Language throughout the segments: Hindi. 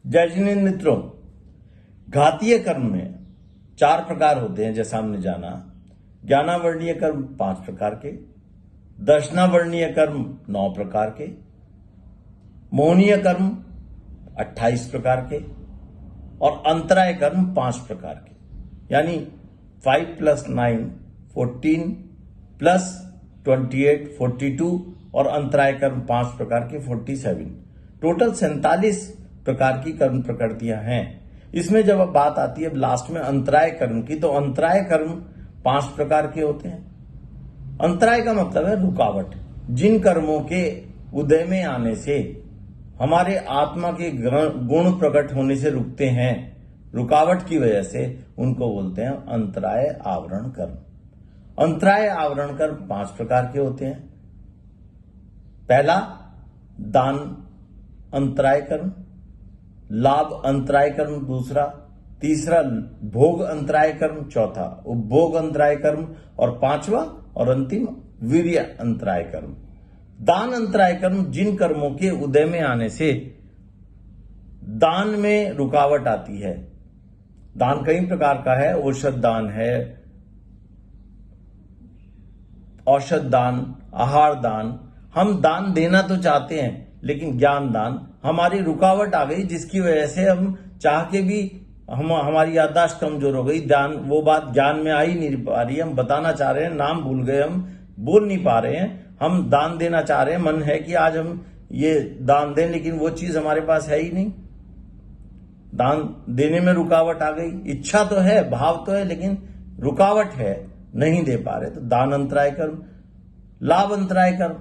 जय जिनेंद्र मित्रों, घातीय कर्म में 4 प्रकार होते हैं जैसा हमने जाना। ज्ञानावर्णीय कर्म 5 प्रकार के, दर्शनावर्णीय कर्म 9 प्रकार के, मोहनीय कर्म 28 प्रकार के और अंतराय कर्म 5 प्रकार के। यानी 5 + 9 14 + 28 42 और अंतराय कर्म 5 प्रकार के 47। टोटल 47 प्रकार की कर्म प्रकृतियां हैं। इसमें जब अब बात आती है लास्ट में अंतराय कर्म की, तो अंतराय कर्म 5 प्रकार के होते हैं। अंतराय का मतलब है रुकावट। जिन कर्मों के उदय में आने से हमारे आत्मा के गुण प्रकट होने से रुकते हैं, रुकावट की वजह से, उनको बोलते हैं अंतराय आवरण कर्म। अंतराय आवरण कर्म 5 प्रकार के होते हैं। पहला दान अंतराय कर्म, लाभ अंतराय कर्म दूसरा, तीसरा भोग अंतराय कर्म, चौथा उपभोग अंतराय कर्म और पांचवा और अंतिम वीर्य अंतराय कर्म। दान अंतराय कर्म जिन कर्मों के उदय में आने से दान में रुकावट आती है। दान कई प्रकार का है, औषध दान है, औषध दान, आहार दान। हम दान देना तो चाहते हैं, लेकिन ज्ञान दान हमारी रुकावट आ गई, जिसकी वजह से हम चाह के भी हमारी याददाश्त कमजोर हो गई। दान वो बात ज्ञान में आ ही नहीं पा रही है। हम बताना चाह रहे हैं, नाम भूल गए, हम बोल नहीं पा रहे हैं। हम दान देना चाह रहे हैं, मन है कि आज हम ये दान दें, लेकिन वो चीज हमारे पास है ही नहीं। दान देने में रुकावट आ गई। इच्छा तो है, भाव तो है, लेकिन रुकावट है, नहीं दे पा रहे। तो दान अंतराय कर्म। लाभ अंतराय कर्म,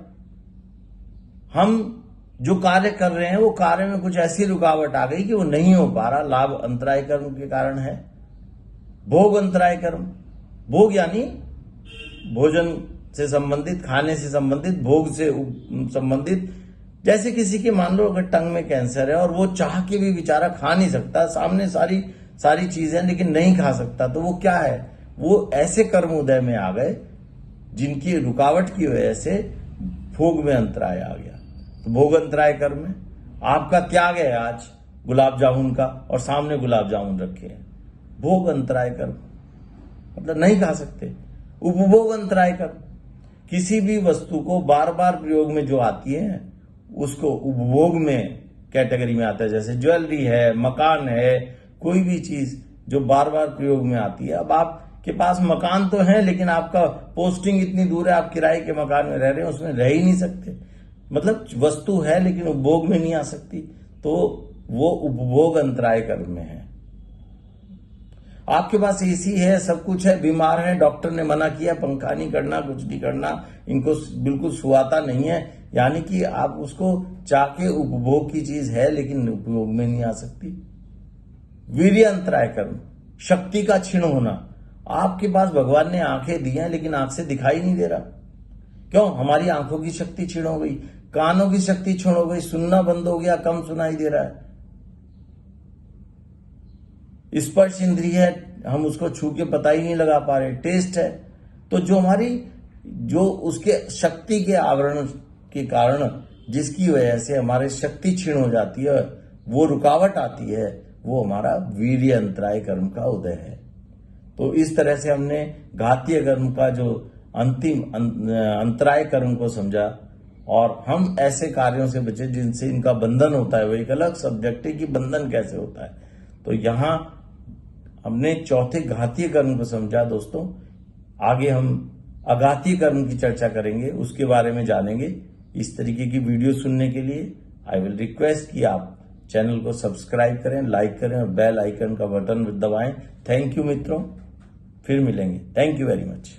हम जो कार्य कर रहे हैं वो कार्य में कुछ ऐसी रुकावट आ गई कि वो नहीं हो पा रहा, लाभ अंतराय कर्म के कारण है। भोग अंतराय कर्म, भोग यानी भोजन से संबंधित, खाने से संबंधित, भोग से संबंधित। जैसे किसी के मान लो अगर टंग में कैंसर है और वो चाह के भी बेचारा खा नहीं सकता, सामने सारी चीजें लेकिन नहीं खा सकता, तो वो क्या है, वो ऐसे कर्म उदय में आ गए जिनकी रुकावट की वजह से भोग में अंतराय आ गया। तो भोग अंतराय कर्म में आपका त्याग है आज गुलाब जामुन का और सामने गुलाब जामुन रखे हैं, भोग अंतराय कर्म, मतलब नहीं खा सकते। उपभोग अंतराय कर्म, किसी भी वस्तु को बार बार प्रयोग में जो आती है उसको उपभोग में कैटेगरी में आता है। जैसे ज्वेलरी है, मकान है, कोई भी चीज जो बार बार प्रयोग में आती है। अब आपके पास मकान तो है, लेकिन आपका पोस्टिंग इतनी दूर है, आप किराए के मकान में रह रहे हैं, उसमें रह ही नहीं सकते। मतलब वस्तु है लेकिन उपभोग में नहीं आ सकती, तो वो उपभोग अंतराय कर्म में है। आपके पास एसी है, सब कुछ है, बीमार है, डॉक्टर ने मना किया, पंखा नहीं करना, कुछ नहीं करना, इनको बिल्कुल सुहाता नहीं है, यानी कि आप उसको चाह के उपभोग की चीज है लेकिन उपयोग में नहीं आ सकती। वीर्य अंतराय कर्म, शक्ति का क्षीण होना। आपके पास भगवान ने आंखें दी हैं लेकिन आंख से दिखाई नहीं दे रहा। क्यों? हमारी आंखों की शक्ति क्षीण हो गई, कानों की शक्ति क्षीण हो गई, सुनना बंद हो गया, कम सुनाई दे रहा है। स्पर्श इंद्रिय है, हम उसको छू के पता ही नहीं लगा पा रहे। टेस्ट है, तो जो उसके शक्ति के आवरण के कारण जिसकी वजह से हमारे शक्ति क्षीण हो जाती है, वो रुकावट आती है, वो हमारा वीर्य अंतराय कर्म का उदय है। तो इस तरह से हमने घातीय कर्म का जो अंतिम अंतराय कर्म को समझा, और हम ऐसे कार्यों से बचे जिनसे इनका बंधन होता है। वो एक अलग सब्जेक्ट है कि बंधन कैसे होता है। तो यहां हमने चौथे घातीय कर्म को समझा। दोस्तों, आगे हम अघातीय कर्म की चर्चा करेंगे, उसके बारे में जानेंगे। इस तरीके की वीडियो सुनने के लिए आई विल रिक्वेस्ट कि आप चैनल को सब्सक्राइब करें, लाइक करें और बेल आइकन का बटन दबाएं। थैंक यू मित्रों, फिर मिलेंगे। Thank you very much.